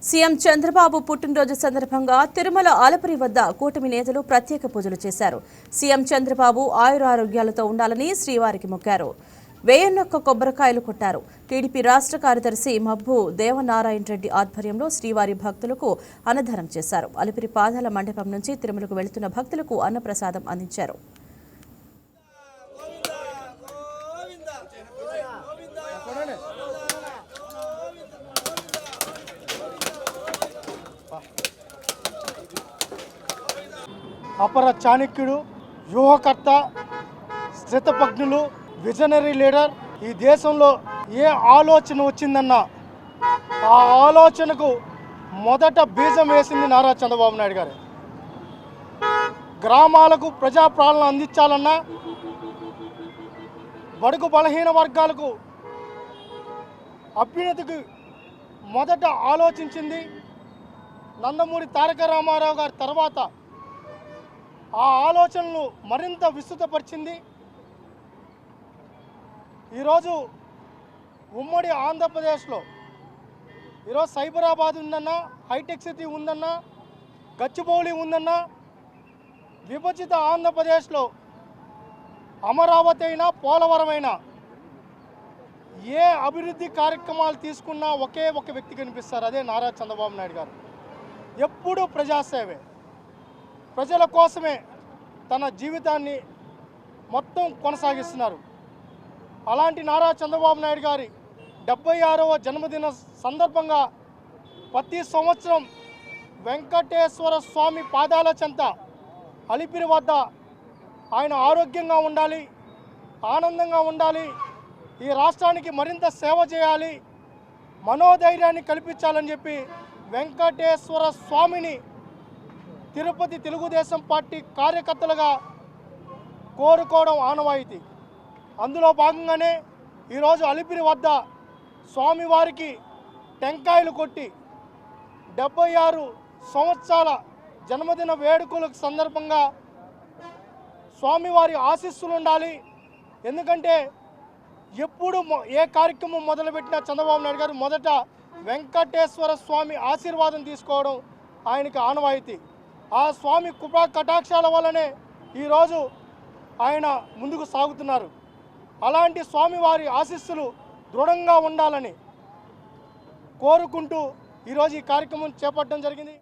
CM Chandrababu పుట్టినరోజు సందర్భంగా తిరుమల ఆలపురి వద్ద కూటమి నేతలు ప్రత్యేక పూజలు చేశారు. సీఎం చంద్రబాబు ఆయురారోగ్యాలతో ఉండాలని శ్రీవారికి మొక్కారు. 1001 కొబ్బరికాయలు కొట్టారు. టీడీపీ రాష్ట్ర కార్యదర్శి మబ్బు దేవనారాయణ రెడ్డి ఆధ్వర్యంలో శ్రీవారి భక్తులకు అన్నదానం చేశారు. అలిపిరి పాదాల మండపం నుంచి తిరుమలకు వెళుతున్న భక్తులకు అన్నప్రసాదం అందించారు. అపర చాణక్యుడు, వ్యూహకర్త, స్థితప్రజ్ఞులు, విజనరీ లీడర్. ఈ దేశంలో ఏ ఆలోచన వచ్చిందన్నా ఆ ఆలోచనకు మొదట బీజం వేసింది నారా చంద్రబాబు నాయుడు గారు. గ్రామాలకు ప్రజాపాలన అందించాలన్నా, బడుగు బలహీన వర్గాలకు అభ్యున్నతికి మొదట ఆలోచించింది నందమూరి తారక రామారావు గారి తర్వాత ఆ ఆలోచనలు మరింత విస్తృతపరిచింది. ఈరోజు ఉమ్మడి ఆంధ్రప్రదేశ్లో ఈరోజు సైబరాబాద్ ఉందన్నా, హైటెక్ సిటీ ఉందన్నా, గచ్చిబౌలి ఉందన్నా, విభజిత ఆంధ్రప్రదేశ్లో అమరావతి అయినా, పోలవరం అయినా ఏ అభివృద్ధి కార్యక్రమాలు తీసుకున్నా ఒకే ఒక వ్యక్తి కనిపిస్తారు, అదే నారా చంద్రబాబు నాయుడు గారు. ఎప్పుడూ ప్రజాసేవే, ప్రజల కోసమే తన జీవితాన్ని మొత్తం కొనసాగిస్తున్నారు. అలాంటి నారా చంద్రబాబు నాయుడు గారి 76వ జన్మదిన సందర్భంగా ప్రతి సంవత్సరం వెంకటేశ్వర స్వామి పాదాల చెంత అలిపిరి వద్ద ఆయన ఆరోగ్యంగా ఉండాలి, ఆనందంగా ఉండాలి, ఈ రాష్ట్రానికి మరింత సేవ చేయాలి, మనోధైర్యాన్ని కల్పించాలని చెప్పి వెంకటేశ్వర స్వామిని తిరుపతి తెలుగుదేశం పార్టీ కార్యకర్తలుగా కోరుకోవడం ఆనవాయితీ. అందులో భాగంగానే ఈరోజు అలిపిరి వద్ద స్వామివారికి టెంకాయలు కొట్టి 76 సంవత్సరాల జన్మదిన వేడుకల సందర్భంగా స్వామివారి ఆశీస్సులు ఉండాలి. ఎందుకంటే ఎప్పుడు ఏ కార్యక్రమం మొదలుపెట్టినా చంద్రబాబు నాయుడు గారు మొదట వెంకటేశ్వర స్వామి ఆశీర్వాదం తీసుకోవడం ఆయనకి ఆనవాయితీ. ఆ స్వామి కృపా కటాక్షాల వల్లనే ఈరోజు ఆయన ముందుకు సాగుతున్నారు. అలాంటి స్వామివారి ఆశీస్సులు దృఢంగా ఉండాలని కోరుకుంటూ ఈరోజు ఈ కార్యక్రమం చేపట్టడం జరిగింది.